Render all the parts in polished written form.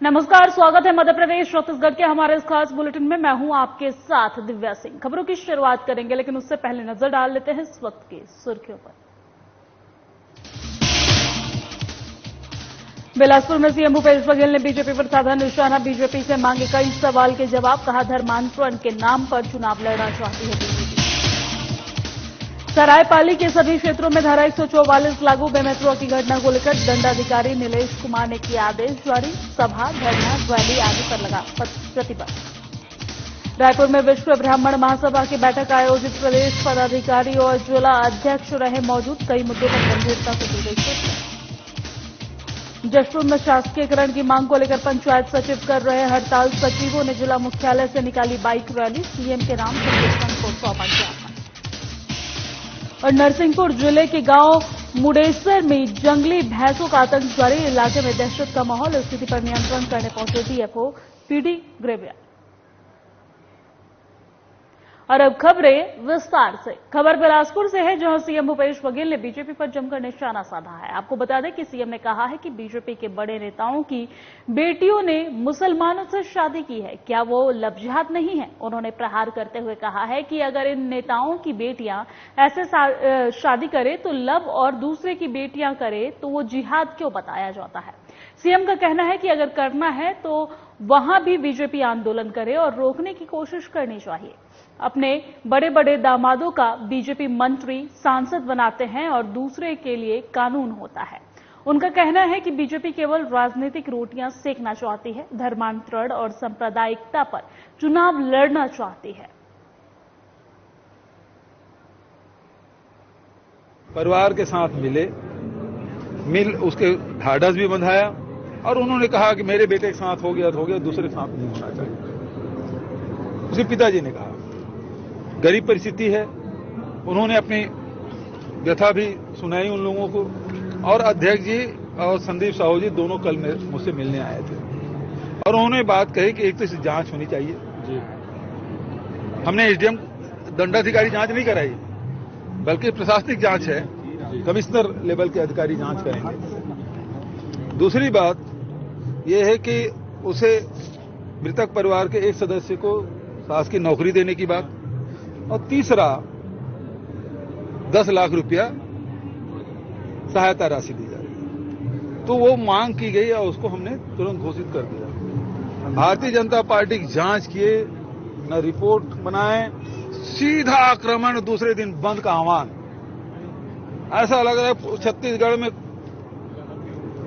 नमस्कार, स्वागत है मध्य प्रदेश छत्तीसगढ़ के हमारे इस खास बुलेटिन में। मैं हूं आपके साथ दिव्या सिंह। खबरों की शुरुआत करेंगे, लेकिन उससे पहले नजर डाल लेते हैं इस वक्त की सुर्खियों पर। बिलासपुर में सीएम भूपेश बघेल ने बीजेपी पर साधा निशाना। बीजेपी से मांगे कई सवाल के जवाब। कहा, धर्मांतरण के नाम पर चुनाव लड़ना चाहती है बीजेपी। सरायपाली के सभी क्षेत्रों में धारा 144 लागू। बेमेतरा की घटना को लेकर दंडाधिकारी नीलेश कुमार ने किया आदेश जारी। सभा, धरना, रैली आदि पर लगा प्रतिबंध। रायपुर में विश्व ब्राह्मण महासभा की बैठक आयोजित। प्रदेश पदाधिकारी और जिला अध्यक्ष रहे मौजूद। कई मुद्दों पर गंभीरता से दी गई चर्चा। जशपुर में शासकीयकरण की मांग को लेकर पंचायत सचिव कर रहे हड़ताल। सचिवों ने जिला मुख्यालय से निकाली बाइक रैली। सीएम के नाम संगठन को सौंपा ज्ञापन। और नरसिंहपुर जिले के गांव मुडेसर में जंगली भैंसों का आतंक जारी। इलाके में दहशत का माहौल। स्थिति पर नियंत्रण करने पहुंचे डीएफओ पीडी ग्रेविया। और अब खबरें विस्तार से। खबर बिलासपुर से है, जहां सीएम भूपेश बघेल ने बीजेपी पर जमकर निशाना साधा है। आपको बता दें कि सीएम ने कहा है कि बीजेपी के बड़े नेताओं की बेटियों ने मुसलमानों से शादी की है, क्या वो लब जिहाद नहीं है। उन्होंने प्रहार करते हुए कहा है कि अगर इन नेताओं की बेटियां ऐसे शादी करे तो लब और दूसरे की बेटियां करे तो वो जिहाद क्यों बताया जाता है। सीएम का कहना है कि अगर करना है तो वहां भी बीजेपी आंदोलन करे और रोकने की कोशिश करनी चाहिए। अपने बड़े बड़े दामादों का बीजेपी मंत्री सांसद बनाते हैं और दूसरे के लिए कानून होता है। उनका कहना है कि बीजेपी केवल राजनीतिक रोटियां सेकना चाहती है, धर्मांतरण और सांप्रदायिकता पर चुनाव लड़ना चाहती है। परिवार के साथ मिल उसके ढाढ़स भी बंधाया और उन्होंने कहा कि मेरे बेटे के साथ हो गया तो हो गया, दूसरे के साथ नहीं होना चाहिए। उसके पिताजी ने कहा गरीब परिस्थिति है। उन्होंने अपनी व्यथा भी सुनाई उन लोगों को। और अध्यक्ष जी और संदीप साहू जी दोनों कल मुझसे मिलने आए थे और उन्होंने बात कही कि एक तो इसकी जांच होनी चाहिए जी। हमने एसडीएम दंडाधिकारी जांच नहीं कराई, बल्कि प्रशासनिक जांच है, कमिश्नर लेवल के अधिकारी जांच करेंगे। दूसरी बात यह है कि उसे मृतक परिवार के एक सदस्य को शासकीय नौकरी देने की बात, और तीसरा 10 लाख रुपया सहायता राशि दी जा रही है। तो वो मांग की गई और उसको हमने तुरंत घोषित कर दिया। भारतीय जनता पार्टी की जांच किए, न रिपोर्ट बनाए, सीधा आक्रमण, दूसरे दिन बंद का आह्वान। ऐसा लग रहा है छत्तीसगढ़ में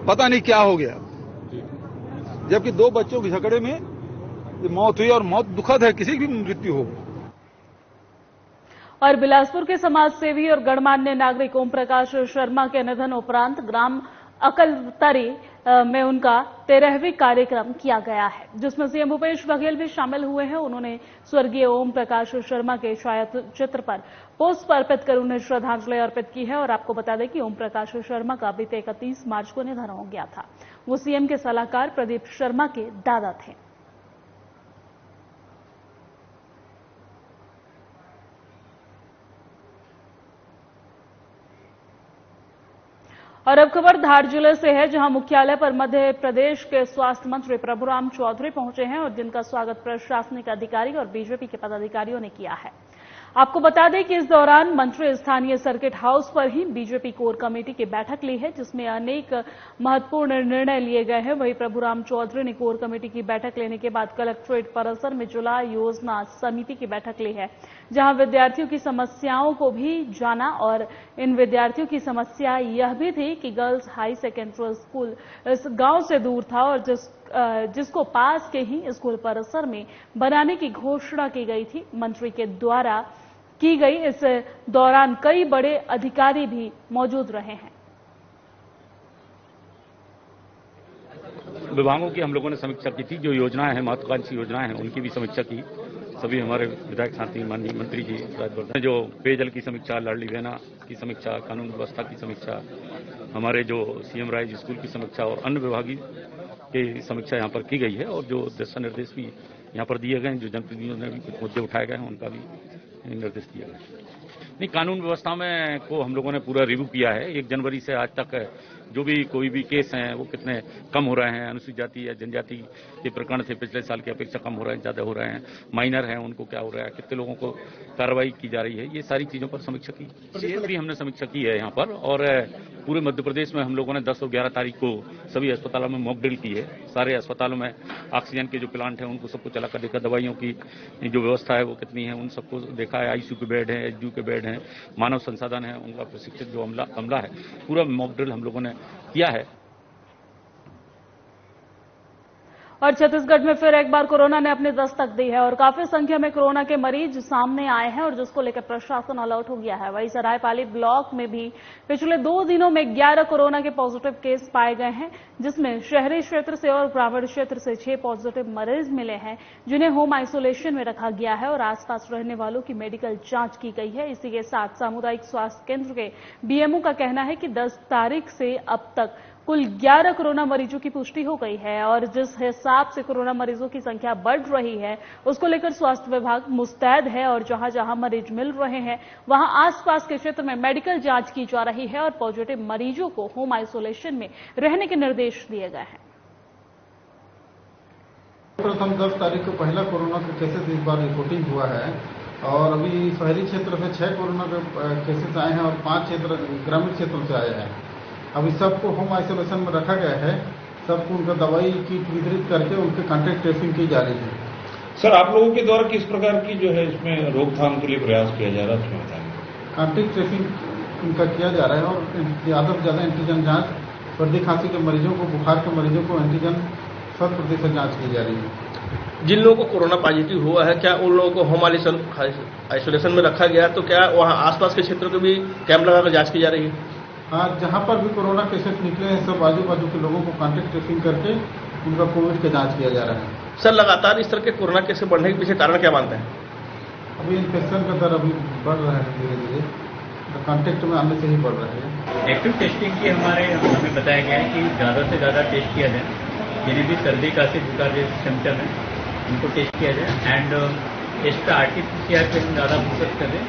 पता नहीं क्या हो गया, जबकि 2 बच्चों के झगड़े में मौत हुई और मौत दुखद है, किसी की भी मृत्यु हो। और बिलासपुर के समाज सेवी और गणमान्य नागरिक ओम प्रकाश शर्मा के निधन उपरांत ग्राम अकलतरी में उनका 13वीं कार्यक्रम किया गया है, जिसमें सीएम भूपेश बघेल भी शामिल हुए हैं। उन्होंने स्वर्गीय ओम प्रकाश शर्मा के छायाचित्र पर पुष्प अर्पित कर उन्हें श्रद्धांजलि अर्पित की है। और आपको बता दें कि ओम प्रकाश शर्मा का बीते 31 मार्च को निधन हो गया था। वो सीएम के सलाहकार प्रदीप शर्मा के दादा थे। और अब खबर धार जिले से है, जहां मुख्यालय पर मध्य प्रदेश के स्वास्थ्य मंत्री प्रभुराम चौधरी पहुंचे हैं और जिनका स्वागत प्रशासनिक अधिकारी और बीजेपी के पदाधिकारियों ने किया है। आपको बता दें कि इस दौरान मंत्री स्थानीय सर्किट हाउस पर ही बीजेपी कोर कमेटी की बैठक ली है, जिसमें अनेक महत्वपूर्ण निर्णय लिए गए हैं। वहीं प्रभुराम चौधरी ने कोर कमेटी की बैठक लेने के बाद कलेक्ट्रेट परिसर में जिला योजना समिति की बैठक ली है, जहां विद्यार्थियों की समस्याओं को भी जाना। और इन विद्यार्थियों की समस्या यह भी थी कि गर्ल्स हाई सेकेंडरी स्कूल इस गांव से दूर था और जिसको पास के ही स्कूल परिसर में बनाने की घोषणा की गई थी, मंत्री के द्वारा की गई। इस दौरान कई बड़े अधिकारी भी मौजूद रहे हैं। विभागों की हम लोगों ने समीक्षा की थी। जो योजनाएं हैं, महत्वाकांक्षी योजनाएं हैं, उनकी भी समीक्षा की। सभी हमारे विधायक साथी, माननीय मंत्री जी राजवर्धन, जो पेयजल की समीक्षा, लाडली बहना की समीक्षा, कानून व्यवस्था की समीक्षा, हमारे जो सीएम राइज स्कूल की समीक्षा और अन्य विभागीय की समीक्षा यहाँ पर की गई है। और जो दिशा निर्देश भी यहाँ पर दिए गए हैं, जो जनप्रतिनिधियों ने भी कुछ मुद्दे उठाए गए हैं, उनका भी निर्देश दिया गया। नहीं, कानून व्यवस्था में को हम लोगों ने पूरा रिव्यू किया है। 1 जनवरी से आज तक जो भी कोई भी केस हैं वो कितने कम हो रहे हैं, अनुसूचित जाति या जनजाति के प्रकरण थे पिछले साल की अपेक्षा कम हो रहे हैं, ज्यादा हो रहे हैं, माइनर हैं उनको क्या हो रहा है, कितने लोगों को कार्रवाई की जा रही है, ये सारी चीजों पर समीक्षा की। ये भी हमने समीक्षा की है यहाँ पर। और पूरे मध्य प्रदेश में हम लोगों ने 10 और 11 तारीख को सभी अस्पतालों में मॉक ड्रिल की है। सारे अस्पतालों में ऑक्सीजन के जो प्लांट हैं उनको सबको चला कर देखा, दवाइयों की जो व्यवस्था है वो कितनी है उन सबको देखा है। आईसीयू के बेड है, एचडीयू के बेड हैं, मानव संसाधन है, उनका प्रशिक्षित जो अमला है, पूरा मॉक ड्रिल हम लोगों ने किया है। और छत्तीसगढ़ में फिर एक बार कोरोना ने अपनी दस्तक दी है और काफी संख्या में कोरोना के मरीज सामने आए हैं और जिसको लेकर प्रशासन अलर्ट हो गया है। वहीं सरायपाली ब्लॉक में भी पिछले 2 दिनों में 11 कोरोना के पॉजिटिव केस पाए गए हैं, जिसमें शहरी क्षेत्र से और ग्रामीण क्षेत्र से 6 पॉजिटिव मरीज मिले हैं, जिन्हें होम आइसोलेशन में रखा गया है और आसपास रहने वालों की मेडिकल जांच की गई है। इसी के साथ सामुदायिक स्वास्थ्य केंद्र के बीएमओ का कहना है कि 10 तारीख से अब तक कुल 11 कोरोना मरीजों की पुष्टि हो गई है और जिस हिसाब से कोरोना मरीजों की संख्या बढ़ रही है उसको लेकर स्वास्थ्य विभाग मुस्तैद है और जहां जहां मरीज मिल रहे हैं वहां आसपास के क्षेत्र में मेडिकल जांच की जा रही है और पॉजिटिव मरीजों को होम आइसोलेशन में रहने के निर्देश दिए गए हैं। प्रथम 10 तारीख को पहला कोरोना का केसेस इस बार रिपोर्टिंग हुआ है और अभी शहरी क्षेत्र से 6 कोरोना के केसेस आए हैं और 5 क्षेत्र ग्रामीण क्षेत्र से आए हैं। अभी सबको होम आइसोलेशन में रखा गया है, सबको उनका दवाई किट वितरित करके उनके कॉन्टैक्ट ट्रेसिंग की जा रही है। सर, आप लोगों के द्वारा किस प्रकार की जो है इसमें रोकथाम के लिए प्रयास किया जा रहा है, उसमें बताएंगे? कॉन्टैक्ट ट्रेसिंग उनका किया जा रहा है और ज्यादा से ज्यादा एंटीजन जांच, सर्दी खांसी के मरीजों को, बुखार के मरीजों को एंटीजन 100% जांच की जा रही है। जिन लोगों को कोरोना पॉजिटिव हुआ है, क्या उन लोगों को होम आइसोलेशन में रखा गया, तो क्या वहाँ आसपास के क्षेत्रों को भी कैंप लगाकर जांच की जा रही है? हाँ, जहाँ पर भी कोरोना केसेस निकले हैं सब आजू बाजू के लोगों को कॉन्टैक्ट ट्रेसिंग करके उनका कोविड का जांच किया जा रहा है। सर, लगातार इस तरह के कोरोना केसेस बढ़ने के पीछे कारण क्या मानते हैं? अभी इन्फेक्शन का दर अभी बढ़ रहा है धीरे धीरे, कॉन्टैक्ट में आने से ही बढ़ रहा है। एक्टिव टेस्टिंग की हमें बताया गया है कि ज़्यादा से ज़्यादा टेस्ट किया जाए, जिन्हें भी सर्दी खांसी बुखार जैसे सिम्टम है उनको टेस्ट किया जाए एंड टेस्ट का RT-PCR पे हम ज़्यादा फोकस करें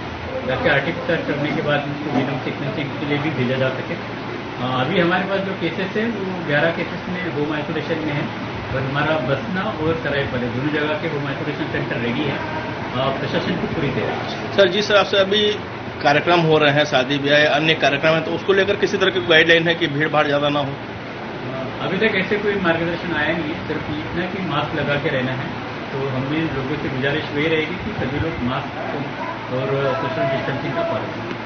ताकि RT-PCR करने के बाद उसको जीनोम सीक्वेंसिंग के लिए भी भेजा जा सके। अभी हमारे पास जो केसेस है वो 11 केसेस में होम आइसोलेशन में है और हमारा बसना और सरायपाली दोनों जगह के होम आइसोलेशन सेंटर रेडी है, प्रशासन की पूरी तैयारी। सर, जिस तरह से अभी कार्यक्रम हो रहे हैं, शादी ब्याह अन्य कार्यक्रम है, तो उसको लेकर किसी तरह की गाइडलाइन है कि भीड़ भाड़ ज़्यादा ना हो? अभी तक ऐसे कोई मार्गदर्शन आया नहीं है, सिर्फ इतना कि मास्क लगा के रहना है। तो हमें लोगों से गुजारिश वही रहेगी कि सभी लोग मास्क और सोशल डिस्टेंसिंग का पालन करें।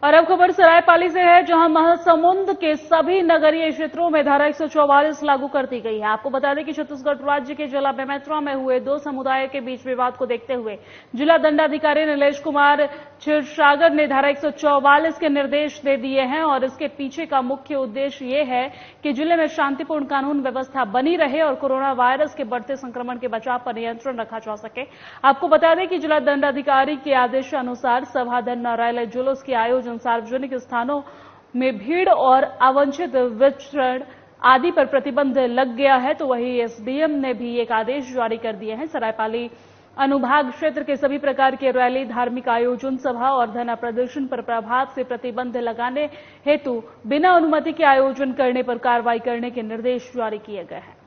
और अब खबर सरायपाली से है, जहां महासमुंद के सभी नगरीय क्षेत्रों में धारा 144 लागू कर दी गई है। आपको बता दें कि छत्तीसगढ़ राज्य के जिला बेमेतरा में हुए 2 समुदायों के बीच विवाद को देखते हुए जिला दंडाधिकारी नीलेश कुमार क्षीरसागर ने धारा 144 के निर्देश दे दिए हैं और इसके पीछे का मुख्य उद्देश्य ये है कि जिले में शांतिपूर्ण कानून व्यवस्था बनी रहे और कोरोना वायरस के बढ़ते संक्रमण के बचाव पर नियंत्रण रखा जा सके। आपको बता दें कि जिला दंडाधिकारी के आदेशानुसार सभा, धरना, रैली, जुलूस के आयोजन, सार्वजनिक स्थानों में भीड़ और अवांछित विचरण आदि पर प्रतिबंध लग गया है। तो वहीं एसडीएम ने भी एक आदेश जारी कर दिए हैं। सरायपाली अनुभाग क्षेत्र के सभी प्रकार के रैली, धार्मिक आयोजन, सभा और धरना प्रदर्शन पर प्रभाव से प्रतिबंध लगाने हेतु बिना अनुमति के आयोजन करने पर कार्रवाई करने के निर्देश जारी किए गए हैं।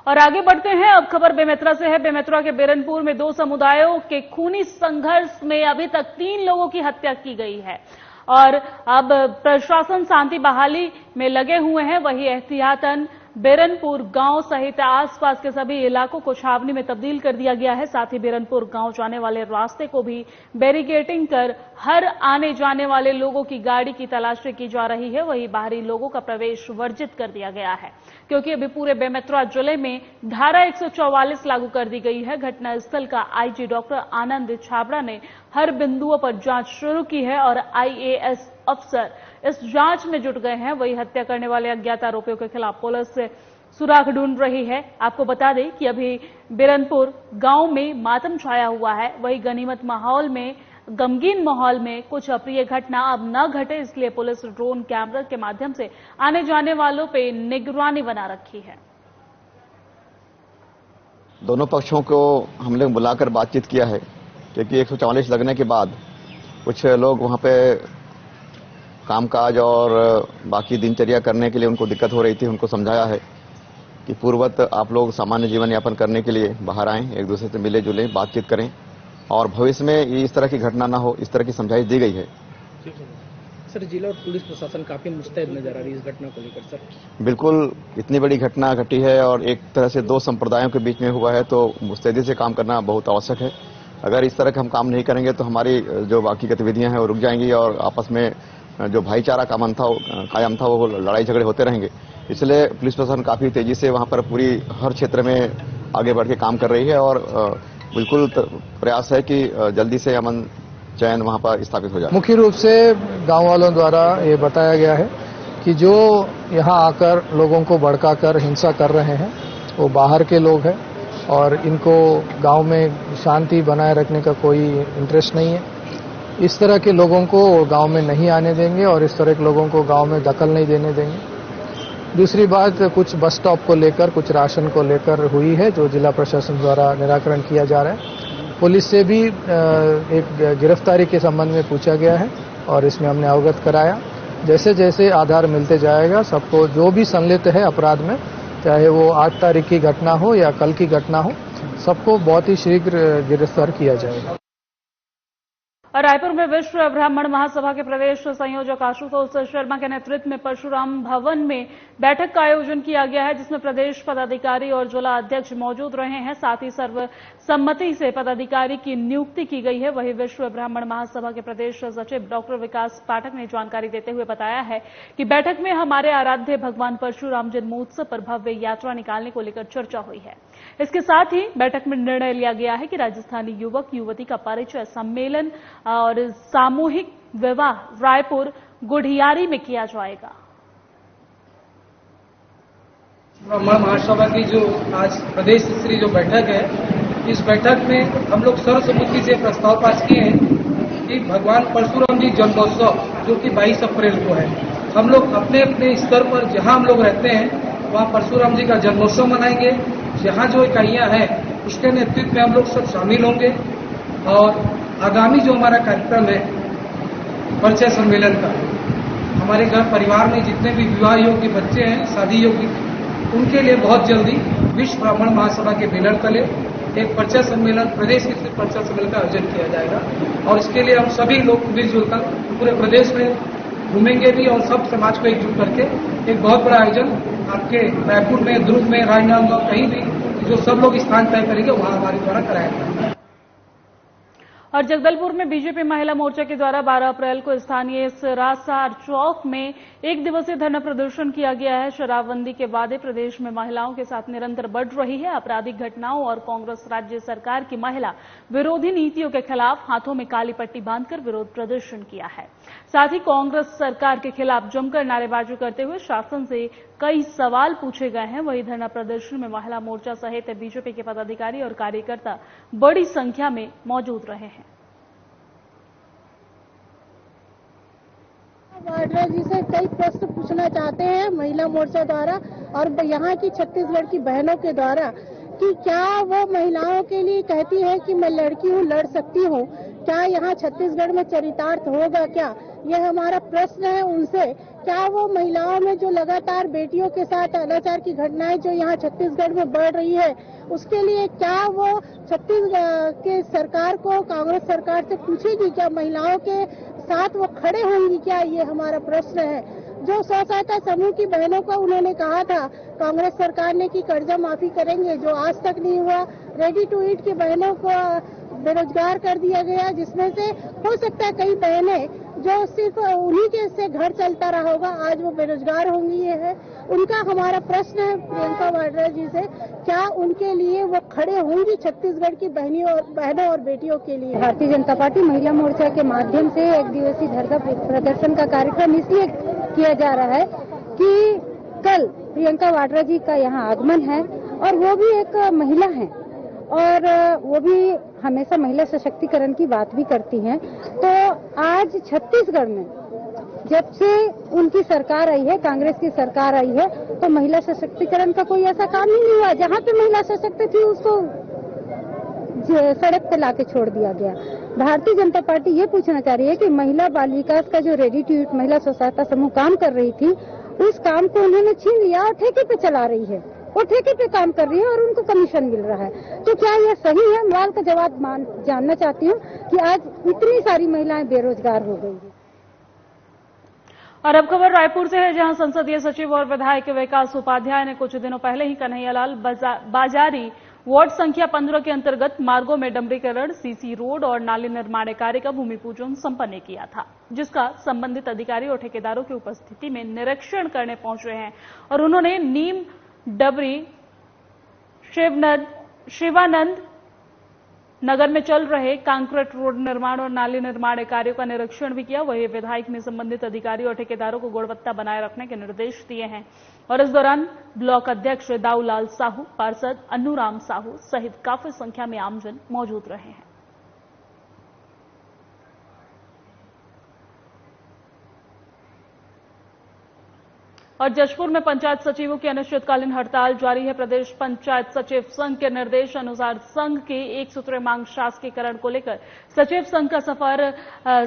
और आगे बढ़ते हैं, अब खबर बेमेतरा से है। बेमेतरा के बेरनपुर में 2 समुदायों के खूनी संघर्ष में अभी तक 3 लोगों की हत्या की गई है और अब प्रशासन शांति बहाली में लगे हुए हैं। वही एहतियातन बेरनपुर गांव सहित आसपास के सभी इलाकों को छावनी में तब्दील कर दिया गया है। साथ ही बेरनपुर गांव जाने वाले रास्ते को भी बैरिकेडिंग कर हर आने जाने वाले लोगों की गाड़ी की तलाशी की जा रही है। वहीं बाहरी लोगों का प्रवेश वर्जित कर दिया गया है क्योंकि अभी पूरे बेमेतरा जिले में धारा 144 लागू कर दी गई है। घटनास्थल का आईजी डॉक्टर आनंद छाबड़ा ने हर बिंदुओं पर जांच शुरू की है और आईएएस अफसर इस जांच में जुट गए हैं। वही हत्या करने वाले अज्ञात आरोपियों के खिलाफ पुलिस सुराग ढूंढ रही है। आपको बता दें कि अभी बेरनपुर गांव में मातम छाया हुआ है। वही गनीमत माहौल में गमगीन माहौल में कुछ अप्रिय घटना अब न घटे, इसलिए पुलिस ड्रोन कैमरा के माध्यम से आने जाने वालों पे निगरानी बना रखी है। दोनों पक्षों को हम लोग बुलाकर बातचीत किया है, क्योंकि 144 लगने के बाद कुछ लोग वहां पे कामकाज और बाकी दिनचर्या करने के लिए उनको दिक्कत हो रही थी। उनको समझाया है कि पूर्ववत आप लोग सामान्य जीवन यापन करने के लिए बाहर आएं, एक दूसरे से मिले जुले बातचीत करें और भविष्य में इस तरह की घटना ना हो, इस तरह की समझाइश दी गई है। सर, जिला और पुलिस प्रशासन काफी मुस्तैद नजर आ रही है इस घटना को लेकर। सर बिल्कुल, इतनी बड़ी घटना घटी है और एक तरह से दो संप्रदायों के बीच में हुआ है, तो मुस्तैदी से काम करना बहुत आवश्यक है। अगर इस तरह का हम काम नहीं करेंगे तो हमारी जो बाकी गतिविधियां हैं वो रुक जाएंगी और आपस में जो भाईचारा कायम था वो लड़ाई झगड़े होते रहेंगे। इसलिए पुलिस प्रशासन काफी तेजी से वहां पर पूरी हर क्षेत्र में आगे बढ़ के काम कर रही है और बिल्कुल प्रयास है कि जल्दी से अमन चयन वहां पर स्थापित हो जाए। मुख्य रूप से गांव वालों द्वारा ये बताया गया है कि जो यहां आकर लोगों को भड़काकर हिंसा कर रहे हैं वो बाहर के लोग हैं और इनको गांव में शांति बनाए रखने का कोई इंटरेस्ट नहीं है। इस तरह के लोगों को गांव में नहीं आने देंगे और इस तरह के लोगों को गांव में दखल नहीं देने देंगे। दूसरी बात, कुछ बस स्टॉप को लेकर, कुछ राशन को लेकर हुई है जो जिला प्रशासन द्वारा निराकरण किया जा रहा है। पुलिस से भी एक गिरफ्तारी के संबंध में पूछा गया है और इसमें हमने अवगत कराया। जैसे जैसे आधार मिलते जाएगा सबको, जो भी संलिप्त है अपराध में, चाहे वो 8 तारीख की घटना हो या कल की घटना हो, सबको बहुत ही शीघ्र गिरफ्तार किया जाएगा। और रायपुर में विश्व ब्राह्मण महासभा के प्रदेश संयोजक आशुतोष शर्मा के नेतृत्व में परशुराम भवन में बैठक का आयोजन किया गया है, जिसमें प्रदेश पदाधिकारी और जिला अध्यक्ष मौजूद रहे हैं। साथ ही सर्वसम्मति से पदाधिकारी की नियुक्ति की गई है। वहीं विश्व ब्राह्मण महासभा के प्रदेश सचिव डॉक्टर विकास पाठक ने जानकारी देते हुए बताया है कि बैठक में हमारे आराध्य भगवान परशुराम जन्मोत्सव पर भव्य यात्रा निकालने को लेकर चर्चा हुई है। इसके साथ ही बैठक में निर्णय लिया गया है कि राजस्थानी युवक युवती का परिचय सम्मेलन और सामूहिक विवाह रायपुर गुढ़ियारी में किया जाएगा। ब्राह्मण महासभा की जो आज प्रदेश स्तरीय जो बैठक है, इस बैठक में हम लोग सर्वसम्मति से प्रस्ताव पास किए हैं कि भगवान परशुराम जी जन्मोत्सव जो कि 22 अप्रैल को है, हम लोग अपने अपने स्तर पर जहां हम लोग रहते हैं वहां परशुराम जी का जन्मोत्सव मनाएंगे। जहां जो इकाइयां हैं उसके नेतृत्व में हम लोग सब शामिल होंगे और आगामी जो हमारा कार्यक्रम है परिचय सम्मेलन का, हमारे घर परिवार में जितने भी विवाह योग्य बच्चे हैं, शादी योग्य, उनके लिए बहुत जल्दी विश्व ब्राह्मण महासभा के बैनर तले एक परिचय सम्मेलन, प्रदेश स्तरीय परिचय सम्मेलन का आयोजन किया जाएगा। और इसके लिए हम सभी लोग मिलजुल कर पूरे प्रदेश में घूमेंगे भी और सब समाज को एकजुट करके एक बहुत बड़ा आयोजन आपके रायपुर में, दुर्ग में, राजनांदगांव, कहीं भी जो सब लोग स्थान तय करेंगे वहां हमारे द्वारा कराया जाएगा। और जगदलपुर में बीजेपी महिला मोर्चा के द्वारा 12 अप्रैल को स्थानीय सरासार चौक में एक दिवसीय धरना प्रदर्शन किया गया है। शराबबंदी के वादे प्रदेश में महिलाओं के साथ निरंतर बढ़ रही है। आपराधिक घटनाओं और कांग्रेस राज्य सरकार की महिला विरोधी नीतियों के खिलाफ हाथों में काली पट्टी बांधकर विरोध प्रदर्शन किया है। साथ ही कांग्रेस सरकार के खिलाफ जमकर नारेबाजी करते हुए शासन से कई सवाल पूछे गए हैं। वहीं धरना प्रदर्शन में महिला मोर्चा सहित बीजेपी के पदाधिकारी और कार्यकर्ता बड़ी संख्या में मौजूद रहे हैं। वाड्रा जी से कई प्रश्न पूछना चाहते हैं महिला मोर्चा द्वारा और यहाँ की छत्तीसगढ़ की बहनों के द्वारा कि क्या वो महिलाओं के लिए कहती है कि मैं लड़की हूँ, लड़ सकती हूँ, क्या यहाँ छत्तीसगढ़ में चरितार्थ होगा क्या? यह हमारा प्रश्न है उनसे। क्या वो महिलाओं में जो लगातार बेटियों के साथ अनाचार की घटनाएं जो यहाँ छत्तीसगढ़ में बढ़ रही है, उसके लिए क्या वो छत्तीसगढ़ के सरकार को, कांग्रेस सरकार से पूछेगी क्या? महिलाओं के साथ वो खड़े होंगी क्या? ये हमारा प्रश्न है। जो स्व सहायता समूह की बहनों को उन्होंने कहा था कांग्रेस सरकार ने कि कर्जा माफी करेंगे, जो आज तक नहीं हुआ। रेडी टू ईट की बहनों को बेरोजगार कर दिया गया, जिसमें से हो सकता है कई बहनें जो सिर्फ उन्हीं के से घर चलता रहा होगा, आज वो बेरोजगार होंगी। ये है उनका हमारा प्रश्न है प्रियंका वाड्रा जी से, क्या उनके लिए वो खड़े होंगी छत्तीसगढ़ की बहनों और बेटियों के लिए? भारतीय जनता पार्टी महिला मोर्चा के माध्यम से एक दिवसीय धरना प्रदर्शन का कार्यक्रम इसलिए किया जा रहा है कि कल प्रियंका वाड्रा जी का यहाँ आगमन है और वो भी एक महिला है और वो भी हमेशा महिला सशक्तिकरण की बात भी करती हैं, तो आज छत्तीसगढ़ में जब से उनकी सरकार आई है, कांग्रेस की सरकार आई है, तो महिला सशक्तिकरण का कोई ऐसा काम ही नहीं हुआ। जहाँ पे महिला सशक्त थी उसको सड़क पे लाके छोड़ दिया गया। भारतीय जनता पार्टी ये पूछना चाह रही है कि महिला बाल विकास का जो रेडी टू ईट महिला स्व सहायता समूह काम कर रही थी, उस काम को उन्होंने छीन लिया और ठेके पे चला रही है। वो ठेके पे काम कर रही है और उनको कमीशन मिल रहा है। तो क्या यह सही है? सवाल का जवाब जानना चाहती हूँ कि आज इतनी सारी महिलाएं बेरोजगार हो गई है। और अब खबर रायपुर से है, जहां संसदीय सचिव और विधायक विकास उपाध्याय ने कुछ दिनों पहले ही कन्हैयालाल बाजारी वार्ड संख्या 15 के अंतर्गत मार्गों में डमरीकरण, सीसी रोड और नाली निर्माण कार्य का भूमि पूजन संपन्न किया था, जिसका संबंधित अधिकारी और ठेकेदारों की उपस्थिति में निरीक्षण करने पहुंचे हैं। और उन्होंने नीम डबरी शिवानंद नगर में चल रहे कांक्रीट रोड निर्माण और नाली निर्माण कार्यों का निरीक्षण भी किया। वही विधायक ने संबंधित अधिकारी और ठेकेदारों को गुणवत्ता बनाए रखने के निर्देश दिए हैं। और इस दौरान ब्लॉक अध्यक्ष दाऊलाल साहू, पार्षद अन्नूराम साहू सहित काफी संख्या में आमजन मौजूद रहे हैं। और जशपुर में पंचायत सचिवों की अनिश्चितकालीन हड़ताल जारी है। प्रदेश पंचायत सचिव संघ के निर्देश अनुसार संघ की एक सूत्रीय मांग शासकीकरण को लेकर सचिव संघ का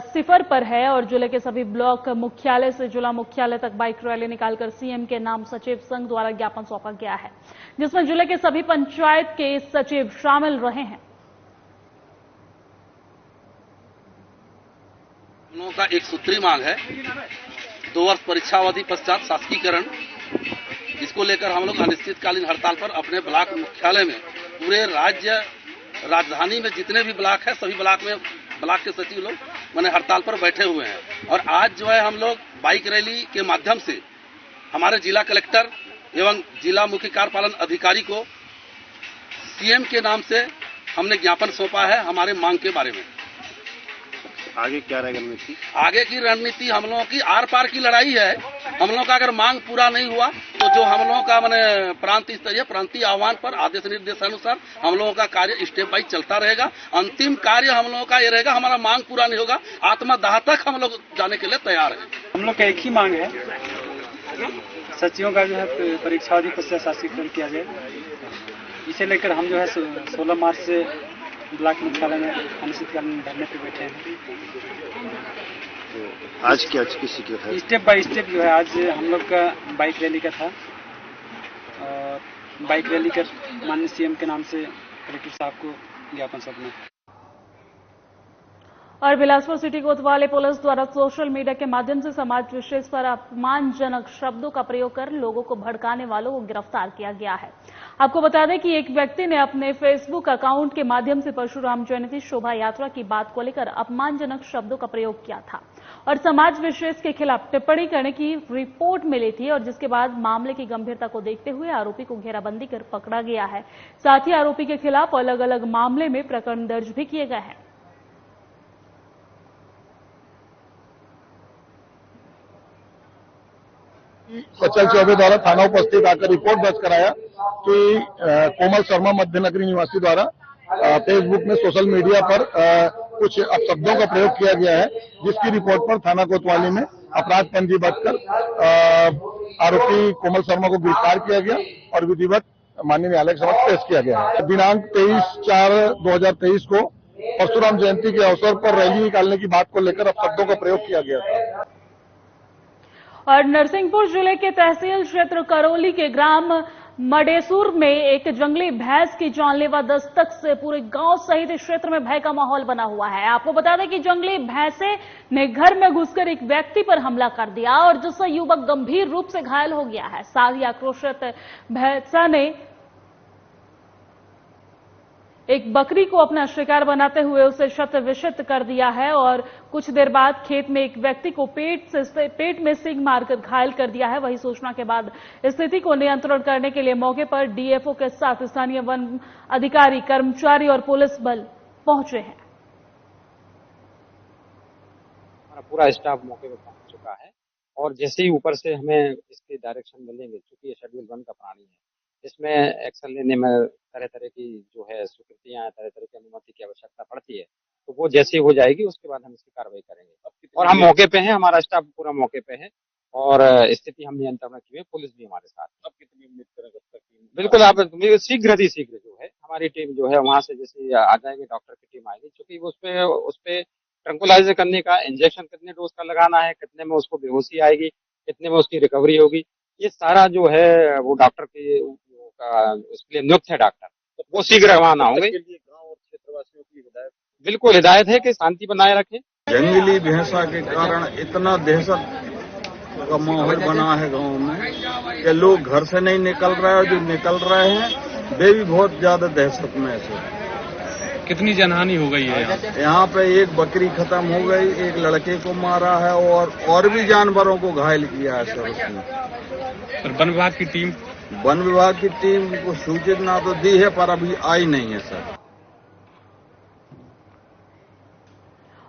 सिफर पर है और जिले के सभी ब्लॉक मुख्यालय से जिला मुख्यालय तक बाइक रैली निकालकर सीएम के नाम सचिव संघ द्वारा ज्ञापन सौंपा गया है, जिसमें जिले के सभी पंचायत के सचिव शामिल रहे हैं। हम लोगों का एक सूत्री मांग है 2 वर्ष परीक्षावधि पश्चात शासकीकरण, जिसको लेकर हम लोग अनिश्चितकालीन हड़ताल पर अपने ब्लॉक मुख्यालय में पूरे राजधानी में जितने भी ब्लॉक है सभी ब्लॉक में ब्लॉक के सचिव लोग मैंने हड़ताल पर बैठे हुए हैं। और आज जो है हम लोग बाइक रैली के माध्यम से हमारे जिला कलेक्टर एवं जिला मुख्य कार्यपालन अधिकारी को सीएम के नाम से हमने ज्ञापन सौंपा है हमारे मांग के बारे में। आगे क्या रहेगा रणनीति? आगे की रणनीति हम लोगों की आर पार की लड़ाई है। हम लोगों का अगर मांग पूरा नहीं हुआ तो जो हम लोगों का मैंने प्रांतीय स्तरीय प्रांतीय आह्वान पर आदेश निर्देशानुसार हम लोगों का कार्य स्टेप बाई चलता रहेगा। अंतिम कार्य हम लोगों का ये रहेगा, हमारा मांग पूरा नहीं होगा आत्मदाह तक हम लोग जाने के लिए तैयार है। हम लोग का एक ही मांग है, सचिवों का जो है परीक्षावधि पश्चात शासकीकरण किया जाए। इसे लेकर हम जो है 16 मार्च से ब्लॉक मुख्यालय में अनिश्चितकालीन धरने पे बैठे हैं। तो आज क्या किसी के था? स्टेप बाय स्टेप जो है आज हम लोग का बाइक रैली का था और बाइक रैली कर माननीय सीएम के नाम से कलेक्टर साहब को ज्ञापन सौंपना। और बिलासपुर सिटी कोतवाली पुलिस द्वारा सोशल मीडिया के माध्यम से समाज विशेष पर अपमानजनक शब्दों का प्रयोग कर लोगों को भड़काने वालों को गिरफ्तार किया गया है। आपको बता दें कि एक व्यक्ति ने अपने फेसबुक अकाउंट के माध्यम से परशुराम जयंती शोभा यात्रा की बात को लेकर अपमानजनक शब्दों का प्रयोग किया था और समाज विशेष के खिलाफ टिप्पणी करने की रिपोर्ट मिली थी। और जिसके बाद मामले की गंभीरता को देखते हुए आरोपी को घेराबंदी कर पकड़ा गया है। साथ ही आरोपी के खिलाफ अलग अलग मामले में प्रकरण दर्ज भी किए गए हैं। सचल चौबे द्वारा थाना उपस्थित आकर रिपोर्ट दर्ज कराया कि कोमल शर्मा मध्यनगरी निवासी द्वारा फेसबुक में सोशल मीडिया पर कुछ अपशब्दों का प्रयोग किया गया है, जिसकी रिपोर्ट पर थाना कोतवाली में अपराध पंजीबद्ध कर आरोपी कोमल शर्मा को गिरफ्तार किया गया और विधिवत माननीय न्यायालय के समक्ष पेश किया गया है। दिनांक 23/4/2023 को परशुराम जयंती के अवसर पर रैली निकालने की बात को लेकर अपशब्दों का प्रयोग किया गया था। और नरसिंहपुर जिले के तहसील क्षेत्र करौली के ग्राम मडेसूर में एक जंगली भैंस की जानलेवा दस्तक से पूरे गांव सहित क्षेत्र में भय का माहौल बना हुआ है। आपको बता दें कि जंगली भैंसे ने घर में घुसकर एक व्यक्ति पर हमला कर दिया और जिससे युवक गंभीर रूप से घायल हो गया है। साथ ही आक्रोशित भैंसा ने एक बकरी को अपना शिकार बनाते हुए उसे शत विशत कर दिया है और कुछ देर बाद खेत में एक व्यक्ति को पेट में सींग मारकर घायल कर दिया है। वही सूचना के बाद स्थिति को नियंत्रण करने के लिए मौके पर डीएफओ के साथ स्थानीय वन अधिकारी, कर्मचारी और पुलिस बल पहुंचे हैं। हमारा पूरा स्टाफ मौके पर पहुंच चुका है और जैसे ही ऊपर से हमें इसके डायरेक्शन मिलेंगे, चूंकि ये शेड्यूल 1 का प्राणी है, इसमें एक्शन लेने में तरह तरह की जो है स्वीकृतियां, तरह तरह की अनुमति की आवश्यकता पड़ती है, तो वो जैसे हो जाएगी उसके बाद हम इसकी कार्रवाई करेंगे। और हम मौके पे हैं, हमारा स्टाफ पूरा मौके पे है और स्थिति हम नियंत्रण में की है, पुलिस भी हमारे साथ है। कितनी उम्मीद करें जब तक? बिल्कुल, आप शीघ्र जो है हमारी टीम जो है वहां से जैसे आ जाएगी, डॉक्टर की टीम आएगी, क्योंकि उसपे ट्रंकुलाइजर करने का, इंजेक्शन कितने डोज का लगाना है, कितने में उसको बेहोशी आएगी, कितने में उसकी रिकवरी होगी, ये सारा जो है वो डॉक्टर के उसके लिए नियुक्त है डॉक्टर, तो वो शीघ्र रवाना होंगे। बिल्कुल हिदायत है कि शांति बनाए रखें। जंगली भैंसा के कारण इतना दहशत का माहौल बना है गांव में कि लोग घर से नहीं निकल रहे हैं, जो निकल रहे हैं वे भी बहुत ज्यादा दहशत में है। कितनी जनहानि हो गई है यहाँ पे एक बकरी खत्म हो गई, एक लड़के को मारा है और भी जानवरों को घायल किया है सर उसने। वन विभाग की टीम को सूचित ना तो दी है पर अभी आई नहीं है सर।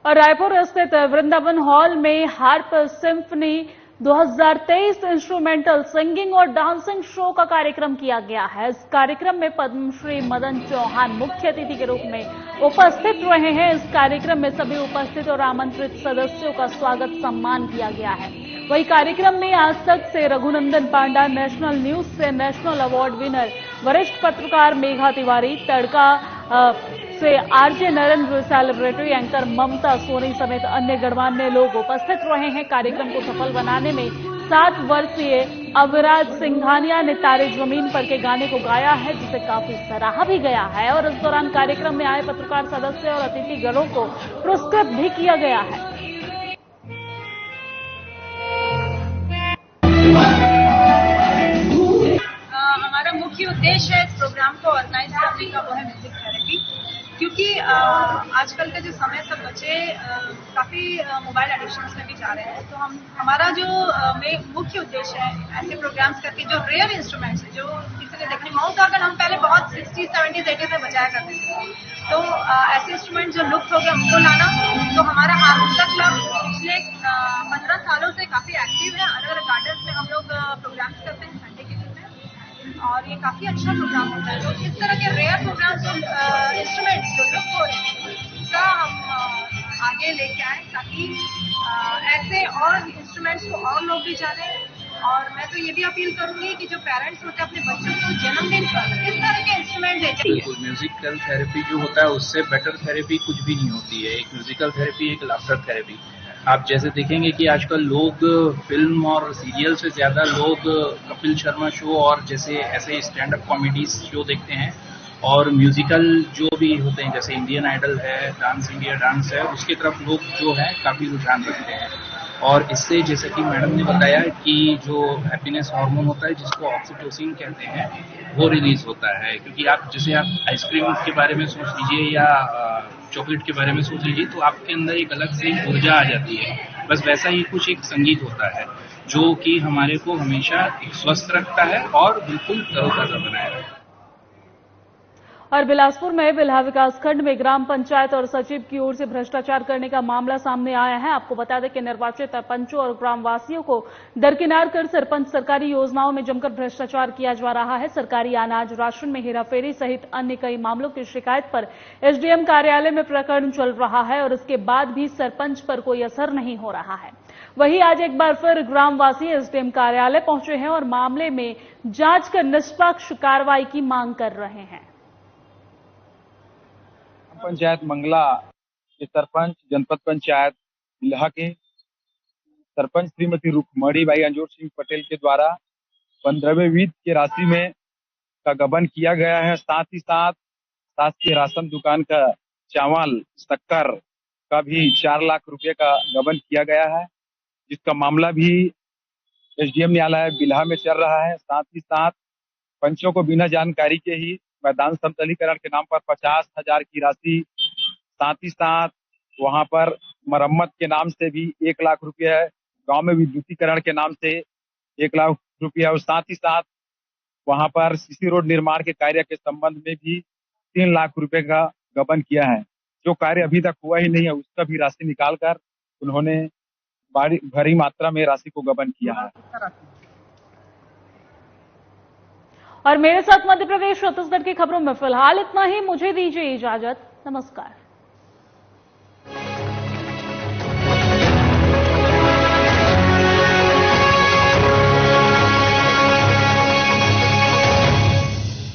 और रायपुर स्थित वृंदावन हॉल में हार्प सिम्फनी 2023 इंस्ट्रूमेंटल सिंगिंग और डांसिंग शो का कार्यक्रम किया गया है। इस कार्यक्रम में पद्मश्री मदन चौहान मुख्य अतिथि के रूप में उपस्थित रहे हैं। इस कार्यक्रम में सभी उपस्थित और आमंत्रित सदस्यों का स्वागत सम्मान किया गया है। वही कार्यक्रम में आज तक से रघुनंदन पांडा, नेशनल न्यूज से नेशनल अवार्ड विनर वरिष्ठ पत्रकार मेघा तिवारी, तड़का से आरजे नरेंद्र, सेलिब्रिटी एंकर ममता सोनी समेत अन्य गणमान्य लोग उपस्थित रहे हैं। कार्यक्रम को सफल बनाने में 7 वर्षीय अविराज सिंघानिया ने तारे जमीन पर के गाने को गाया है, जिसे काफी सराहा भी गया है। और इस दौरान कार्यक्रम में आए पत्रकार सदस्य और अतिथिगणों को पुरस्कृत भी किया गया है। हमारा मुख्य उद्देश्य है इस प्रोग्राम को ऑर्गेनाइज करने का, वो है म्यूजिक थेरेपी, क्योंकि आजकल के जो समय सब बच्चे काफी मोबाइल एडिक्शंस में भी जा रहे हैं। तो हमारा जो मुख्य उद्देश्य है ऐसे प्रोग्राम्स करके जो रेयर इंस्ट्रूमेंट्स है, जो किसी ने देखने, माउथ ऑर्गन हम पहले बहुत 60s, 70s, 80s में बजाया करते थे, तो ऐसे इंस्ट्रूमेंट जो लुप्त हो गए उनको लाना। तो हमारा हारमोनिका क्लब पिछले 15 सालों से काफी एक्टिव है। अलग अलग गार्डन्स में हम लोग प्रोग्राम्स करते हैं संडे के दिन में, और ये काफी अच्छा प्रोग्राम होता है। तो इस तरह के रेयर प्रोग्राम जो इंस्ट्रूमेंट्स जो लुप्त हो रहे हैं उसका हम आगे लेके आए, ताकि ऐसे और इंस्ट्रूमेंट्स को और लोग भी जाने। और मैं तो ये भी अपील करूंगी कि जो पेरेंट्स होते हैं अपने बच्चों को जन्मदिन पर इस तरह के इंस्ट्रूमेंट देते हैं। म्यूजिकल थेरेपी जो होता है उससे बेटर थेरेपी कुछ भी नहीं होती है। एक म्यूजिकल थेरेपी, एक लाफ्टर थेरेपी। आप जैसे देखेंगे कि आजकल लोग फिल्म और सीरियल से ज्यादा लोग कपिल शर्मा शो और जैसे ऐसे स्टैंड अप कॉमेडी शो देखते हैं, और म्यूजिकल जो भी होते हैं जैसे इंडियन आइडल है, डांस इंडिया डांस है, उसकी तरफ लोग जो है काफी रुझान रखते हैं। और इससे जैसे कि मैडम ने बताया कि जो हैप्पीनेस हार्मोन होता है जिसको ऑक्सीटोसिन कहते हैं वो रिलीज होता है। क्योंकि आप जैसे आप आइसक्रीम के बारे में सोच लीजिए या चॉकलेट के बारे में सोच लीजिए, तो आपके अंदर एक अलग से ऊर्जा आ जाती है। बस वैसा ही कुछ एक संगीत होता है जो कि हमारे को हमेशा स्वस्थ रखता है और बिल्कुल तरोताजा बनाए रखता है। और बिलासपुर में बिल्हा विकासखंड में ग्राम पंचायत और सचिव की ओर से भ्रष्टाचार करने का मामला सामने आया है। आपको बता दें कि निर्वाचित सरपंचों और ग्रामवासियों को दरकिनार कर सरपंच सरकारी योजनाओं में जमकर भ्रष्टाचार किया जा रहा है। सरकारी अनाज राशन में हेराफेरी सहित अन्य कई मामलों की शिकायत पर एसडीएम कार्यालय में प्रकरण चल रहा है और इसके बाद भी सरपंच पर कोई असर नहीं हो रहा है। वहीं आज एक बार फिर ग्रामवासी एसडीएम कार्यालय पहुंचे हैं और मामले में जांच कर निष्पक्ष कार्रवाई की मांग कर रहे हैं। पंचायत मंगला के सरपंच, जनपद पंचायत बिल्हा के सरपंच श्रीमती रुक्मणी बाई अंजोर सिंह पटेल के द्वारा 15वें वित्त की राशि में का गबन किया गया है। साथ ही साथ शासकीय राशन दुकान का चावल, शक्कर का भी 4 लाख रुपए का गबन किया गया है, जिसका मामला भी एसडीएम न्यायालय बिल्हा में चल रहा है। साथ ही साथ पंचों को बिना जानकारी के ही मैदान समतलीकरण के नाम पर 50,000 की राशि, साथ ही साथ वहां पर मरम्मत के नाम से भी 1 लाख रुपया है, गांव में विद्युतीकरण के नाम से 1 लाख रुपया, और साथ ही साथ वहां पर सीसी रोड निर्माण के कार्य के संबंध में भी 3 लाख रुपए का गबन किया है। जो कार्य अभी तक हुआ ही नहीं है उसका भी राशि निकालकर उन्होंने भारी मात्रा में राशि को गबन किया है। और मेरे साथ मध्य प्रदेश छत्तीसगढ़ की खबरों में फिलहाल इतना ही। मुझे दीजिए इजाजत। नमस्कार।